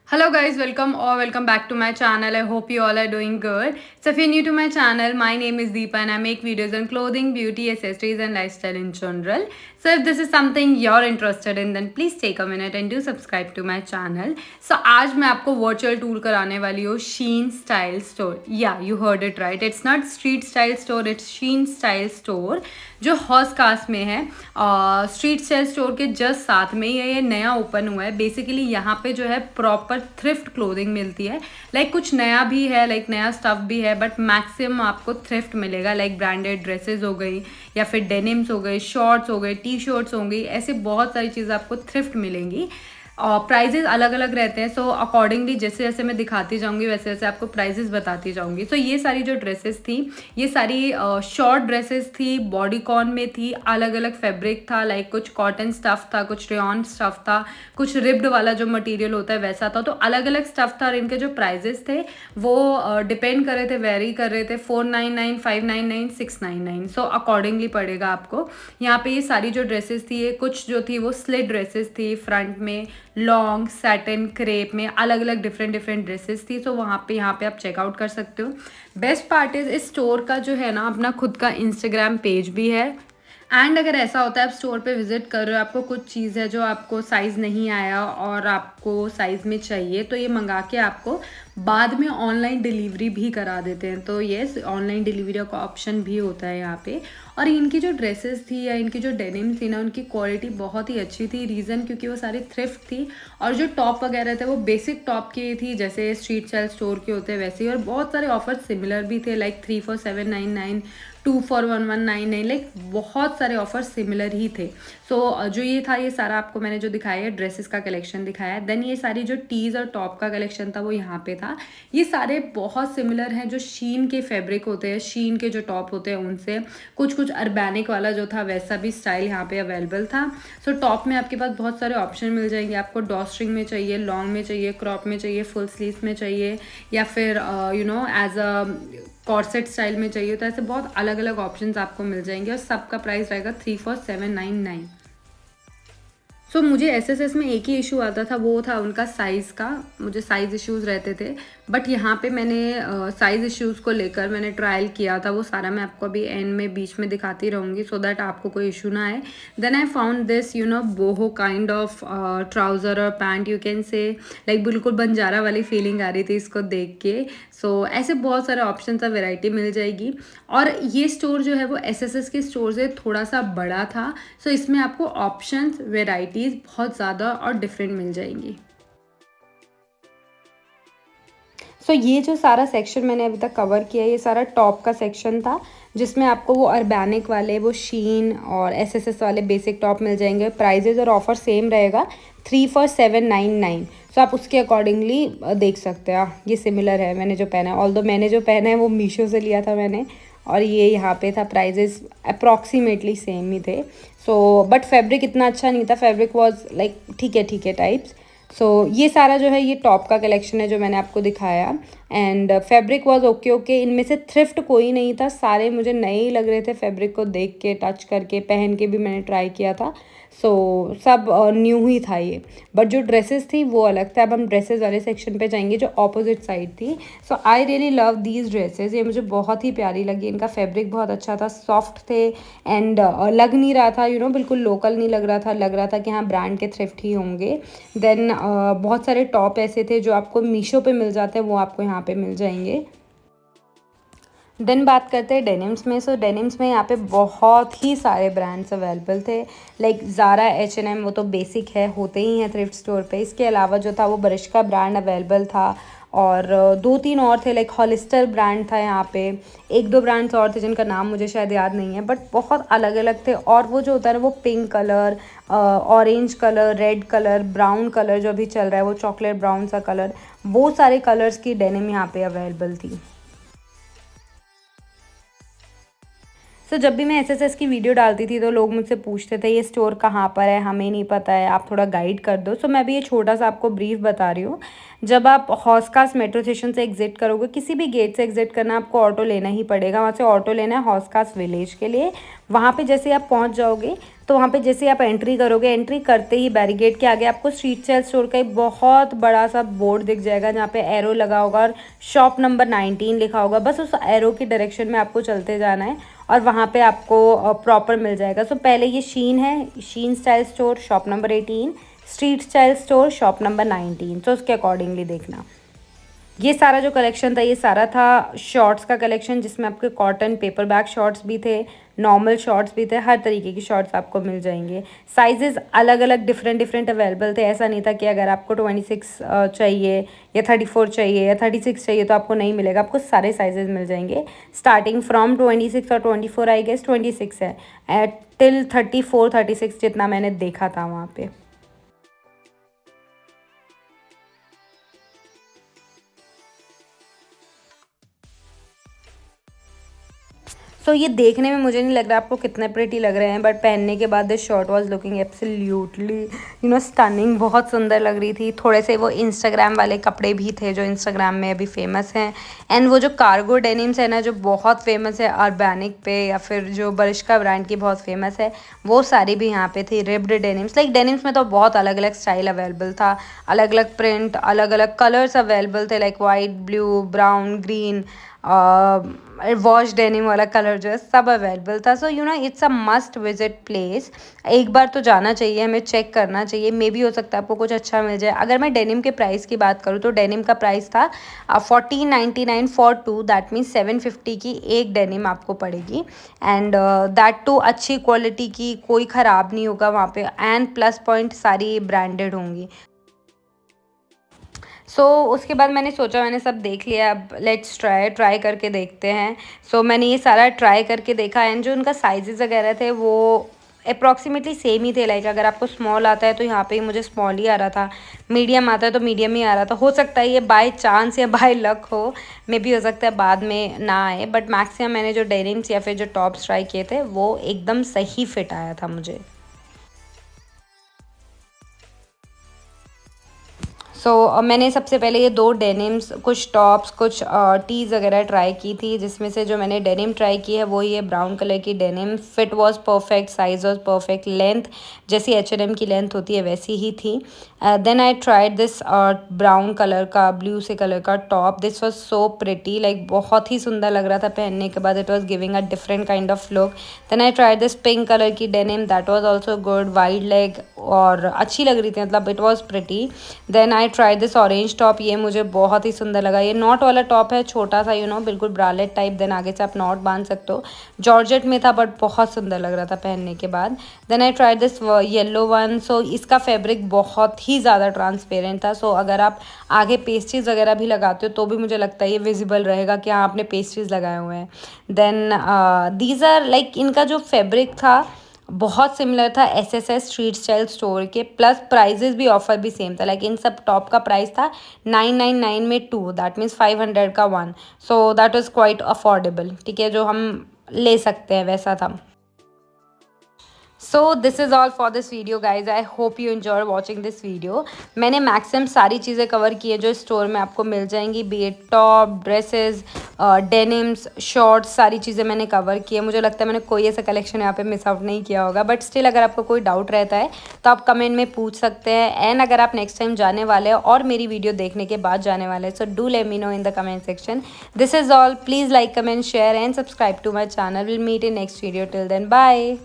Hello guys, welcome back to my channel. I hope you all are doing good. So if you're new to my channel, my name is Deepa and I make videos on clothing, beauty, accessories and lifestyle in general. So if this is something you're interested in, then please take a minute and do subscribe to my channel. So आज मैं आपको virtual tour कराने वाली हूँ Shein Style Store. Yeah, you heard it right. It's not Street Style Store, it's Shein Style Store. जो house cast में है street style store के जस्ट साथ में ये नया ओपन हुआ है. बेसिकली यहाँ पे जो है प्रॉपर थ्रिफ्ट क्लोथिंग मिलती है. लाइक कुछ नया भी है, लाइक नया स्टफ भी है, बट मैक्सिमम आपको थ्रिफ्ट मिलेगा. लाइक ब्रांडेड ड्रेसेस हो गई या फिर डेनिम्स हो गए, शॉर्ट्स हो गए, टी शर्ट्स होंगी, ऐसे बहुत सारी चीज़ें आपको थ्रिफ्ट मिलेंगी. प्राइजेस अलग अलग रहते हैं. सो अकॉर्डिंगली जैसे जैसे मैं दिखाती जाऊंगी वैसे वैसे आपको प्राइजेस बताती जाऊंगी. सो ये सारी जो ड्रेसेस थी, ये सारी शॉर्ट ड्रेसेस थी, बॉडीकॉन में थी, अलग अलग फैब्रिक था. लाइक कुछ कॉटन स्टफ था, कुछ रेयॉन स्टफ था, कुछ रिब्ड वाला जो मटेरियल होता है वैसा था. तो अलग अलग स्टफ था और इनके जो प्राइजेस थे वो डिपेंड कर रहे थे, वेरी कर रहे थे. 499, 599, 699. सो अकॉर्डिंगली पड़ेगा आपको. यहाँ पे ये सारी जो ड्रेसेस थी, ये कुछ जो थी वो स्लिट ड्रेसेस थी, फ्रंट में लॉन्ग सैटिन क्रेप में अलग अलग डिफरेंट ड्रेसेस थी. तो वहाँ पे यहाँ पे आप चेकआउट कर सकते हो. बेस्ट पार्ट इज इस स्टोर का जो है ना अपना खुद का इंस्टाग्राम पेज भी है. एंड अगर ऐसा होता है आप स्टोर पे विजिट कर रहे हो, आपको कुछ चीज़ है जो आपको साइज़ नहीं आया और आपको साइज़ में चाहिए, तो ये मंगा के आपको बाद में ऑनलाइन डिलीवरी भी करा देते हैं. तो येस, ऑनलाइन डिलीवरी का ऑप्शन भी होता है यहाँ पे. और इनकी जो ड्रेसेस थी या इनकी जो डेनिम थी ना, उनकी क्वालिटी बहुत ही अच्छी थी. रीज़न क्योंकि वो सारी थ्रिफ्ट थी और जो टॉप वगैरह थे वो बेसिक टॉप की थी, जैसे स्ट्रीट स्टाइल स्टोर के होते हैं वैसे ही. और बहुत सारे ऑफर सिमिलर भी थे, लाइक 3 for 799, 2 for 1199. लाइक बहुत सारे ऑफर सिमिलर ही थे. सो जो ये था, ये सारा आपको मैंने जो दिखाया है ड्रेसेस का कलेक्शन दिखाया है. देन ये सारी जो टीज़ और टॉप का कलेक्शन था वो यहाँ पे था. ये सारे बहुत सिमिलर हैं जो शीन के फैब्रिक होते हैं, शीन के जो टॉप होते हैं उनसे. कुछ कुछ अर्बैनिक वाला जो था वैसा भी स्टाइल यहाँ पे अवेलेबल था. सो टॉप में आपके पास बहुत सारे ऑप्शन मिल जाएंगे. आपको डॉ स्ट्रिंग में चाहिए, लॉन्ग में चाहिए, क्रॉप में चाहिए, फुल स्लीव्स में चाहिए, या फिर एज अ कॉर्सेट स्टाइल में चाहिए. तो ऐसे बहुत अलग अलग ऑप्शंस आपको मिल जाएंगे और सबका प्राइस रहेगा 3 for 799. सो मुझे एसएसएस में एक ही इशू आता था, वो था उनका साइज़ का. मुझे साइज़ इश्यूज़ रहते थे, बट यहाँ पे मैंने साइज़ इश्यूज़ को लेकर मैंने ट्रायल किया था. वो सारा मैं आपको अभी एंड में बीच में दिखाती रहूँगी सो दैट आपको कोई इशू ना आए. Then I found this boho kind of trouser और pant, you can say. Like बिल्कुल बंजारा वाली फीलिंग आ रही थी इसको देख के. सो ऐसे बहुत सारे ऑप्शन का वेराइटी मिल जाएगी. और ये स्टोर जो है वो एसएसएस के स्टोर से थोड़ा सा बड़ा था. सो इसमें आपको ऑप्शंस, वेराइटीज़ बहुत ज़्यादा और डिफरेंट मिल जाएंगी. सो ये जो सारा सेक्शन मैंने अभी तक कवर किया है, ये सारा टॉप का सेक्शन था जिसमें आपको वो अर्बैनिक वाले, वो शीन और एसएसएस वाले बेसिक टॉप मिल जाएंगे. प्राइजेज और ऑफर सेम रहेगा, 3 for 799. सो आप उसके अकॉर्डिंगली देख सकते हैं. ये सिमिलर है मैंने जो पहना है, ऑल्दो मैंने जो पहना है वो मीशो से लिया था मैंने, और ये यहाँ पे था. प्राइजेस अप्रॉक्सीमेटली सेम ही थे. सो बट फैब्रिक इतना अच्छा नहीं था. फैब्रिक वॉज लाइक ठीक है टाइप्स. सो ये सारा जो है ये टॉप का कलेक्शन है जो मैंने आपको दिखाया. And fabric was okay. इनमें से थ्रिफ्ट कोई नहीं था, सारे मुझे नए ही लग रहे थे. फैब्रिक को देख के, टच करके, पहन के भी मैंने ट्राई किया था. सो सब न्यू ही था ये. बट जो ड्रेसेस थी वो अलग था. अब हम ड्रेसेस वाले सेक्शन पे जाएंगे जो ऑपोजिट साइड थी. So I really love these dresses. ये मुझे बहुत ही प्यारी लगी. इनका फैब्रिक बहुत अच्छा था, सॉफ्ट थे. एंड लग नहीं रहा था बिल्कुल लोकल नहीं लग रहा था. लग रहा था कि हाँ ब्रांड के थ्रिफ्ट ही होंगे. देन बहुत सारे टॉप ऐसे थे जो आपको मीशो पे मिल जाते हैं, वो आपको यहाँ पे मिल जाएंगे. देन बात करते हैं डेनिम्स में. सो डेनिम्स में यहाँ पे बहुत ही सारे ब्रांड्स अवेलेबल थे. लाइक ज़ारा, H&M, वो तो बेसिक है, होते ही हैं थ्रिफ्ट स्टोर पे. इसके अलावा जो था वो बरिश्का ब्रांड अवेलेबल था. और 2-3 और थे, लाइक हॉलिस्टर ब्रांड था यहाँ पे. 1-2 ब्रांड्स और थे जिनका नाम मुझे शायद याद नहीं है, बट बहुत अलग अलग थे. और वो जो होता है ना वो pink colour, orange colour, red colour, brown colour जो अभी चल रहा है, वो चॉकलेट ब्राउन सा कलर, वो सारे कलर्स की डेनिम यहाँ पे अवेलेबल थी. सो जब भी मैं एसएसएस की वीडियो डालती थी तो लोग मुझसे पूछते थे ये स्टोर कहाँ पर है, हमें नहीं पता है, आप थोड़ा गाइड कर दो. सो मैं भी ये छोटा सा आपको ब्रीफ बता रही हूँ. जब आप हौसखास मेट्रो स्टेशन से एग्जिट करोगे, किसी भी गेट से एग्जिट करना, आपको ऑटो लेना ही पड़ेगा. वहाँ से ऑटो लेना है हौसखास विलेज के लिए. वहाँ पे जैसे आप पहुँच जाओगे तो वहाँ पे जैसे आप एंट्री करोगे, एंट्री करते ही बैरिकेड के आगे आपको स्ट्रीट स्टाइल स्टोर का एक बहुत बड़ा सा बोर्ड दिख जाएगा जहाँ पे एरो लगा होगा और शॉप नंबर 19 लिखा होगा। बस उस एरो की डायरेक्शन में आपको चलते जाना है और वहाँ पे आपको प्रॉपर मिल जाएगा। सो पहले ये शीन है, Shein style store shop number 18, street style store shop number 19। तो उसके अकॉर्डिंगली देखना। ये सारा जो कलेक्शन था ये सारा था शॉर्ट्स का कलेक्शन, जिसमें आपके कॉटन पेपर बैग शॉर्ट्स भी थे, नॉर्मल शॉर्ट्स भी थे, हर तरीके की शॉर्ट्स आपको मिल जाएंगे। साइजेस अलग अलग डिफरेंट अवेलेबल थे। ऐसा नहीं था कि अगर आपको 26 चाहिए या 34 चाहिए या 36 चाहिए तो आपको नहीं मिलेगा। आपको सारे साइजेस मिल जाएंगे स्टार्टिंग फ्रॉम 26 और 24 आई गेस 26 है एट टिल 34 36 जितना मैंने देखा था वहाँ पे। सो ये देखने में मुझे नहीं लग रहा आपको कितने प्रिटी लग रहे हैं, बट पहनने के बाद this shirt was looking absolutely stunning. बहुत सुंदर लग रही थी। थोड़े से वो इंस्टाग्राम वाले कपड़े भी थे जो इंस्टाग्राम में अभी फेमस हैं। एंड वो जो कार्गो डेनिम्स है ना, जो बहुत फेमस है अर्बैनिक पे या फिर जो बरिश्का ब्रांड की बहुत फेमस है, वो सारी भी यहाँ पे थी। रिब्ड डेनिम्स, लाइक डेनिम्स में तो बहुत अलग अलग स्टाइल अवेलेबल था, अलग अलग प्रिंट, अलग अलग कलर्स अवेलेबल थे, like white, blue, brown, green, wash denim वाला कलर जो है सब अवेलेबल था। So it's a must visit place. एक बार तो जाना चाहिए, हमें चेक करना चाहिए। मे भी हो सकता है आपको कुछ अच्छा मिल जाए। अगर मैं डेनिम के प्राइस की बात करूँ तो डेनिम का प्राइस था 1499 फॉर 2, दैट मीन्स 750 की एक डेनिम आपको पड़ेगी। एंड दैट टू अच्छी क्वालिटी की, कोई ख़राब नहीं होगा वहाँ पे। एंड प्लस पॉइंट सारी ब्रांडेड होंगी। उसके बाद मैंने सोचा, मैंने सब देख लिया, अब लेट्स ट्राई करके देखते हैं। मैंने ये सारा ट्राई करके देखा एंड जो उनका साइजेस वगैरह थे वो अप्रॉक्सीमेटली सेम ही थे। लाइक अगर आपको स्मॉल आता है तो यहाँ पे मुझे स्मॉल ही आ रहा था, मीडियम आता है तो मीडियम ही आ रहा था। हो सकता है ये बाय चांस या बाय लक हो, मे भी हो सकता है बाद में ना आए, बट मैक्सिमम मैंने जो डेनिम्स या फिर जो टॉप्स ट्राई किए थे वो एकदम सही फिट आया था मुझे। मैंने सबसे पहले ये 2 डेनिम्स, कुछ टॉप्स, कुछ टीज़ वगैरह ट्राई की थी, जिसमें से जो मैंने डेनिम ट्राई की है वो ये ब्राउन कलर की denim. Fit was perfect, size was perfect, length जैसी H&M की लेंथ होती है वैसी ही थी। Then I tried this brown colour का, ब्लू से कलर का top. This was so pretty, like बहुत ही सुंदर लग रहा था पहनने के बाद। It was giving a different kind of look. Then I tried this pink colour की denim, that was also good, wide leg और अच्छी लग रही थी, मतलब it was pretty. Then I try this orange top, ये मुझे बहुत ही सुंदर लगा। ये नॉट वाला टॉप है, छोटा सा बिल्कुल ब्रालेट टाइप। देन आगे से आप नॉट बांध सकते हो। जॉर्जेट में था बट बहुत सुंदर लग रहा था पहनने के बाद। Then I try this yellow one. इसका फैब्रिक बहुत ही ज़्यादा ट्रांसपेरेंट था। अगर आप आगे पेस्ट्रीज वगैरह भी लगाते हो तो भी मुझे लगता है ये विजिबल रहेगा कि हाँ आपने पेस्ट्रीज लगाए हुए हैं। देन दीज आर लाइक, इनका जो फैब्रिक था बहुत सिमिलर था SSS स्ट्रीट स्टाइल स्टोर के, प्लस प्राइजेस भी, ऑफर भी सेम था। लाइक इन सब टॉप का प्राइस था 999 में 2, दैट मीन्स 500 का 1। दैट वाज क्वाइट अफोर्डेबल, ठीक है, जो हम ले सकते हैं वैसा था। This is all for this video guys. I hope you enjoy watching this video. मैंने मैक्सिमम सारी चीज़ें कवर की है जो स्टोर में आपको मिल जाएंगी, B it top, dresses, denims, shorts, सारी चीज़ें मैंने कवर की है। मुझे लगता है मैंने कोई ऐसा कलेक्शन यहाँ पे मिस आउट नहीं किया होगा, बट स्टिल अगर आपको कोई डाउट रहता है तो आप कमेंट में पूछ सकते हैं। एंड अगर आप नेक्स्ट टाइम जाने वाले हैं और मेरी वीडियो देखने के बाद जाने वाले हैं, so do let me know in the comment section. This is all, please like, comment, share and subscribe to my channel. Will meet in next video, till then bye.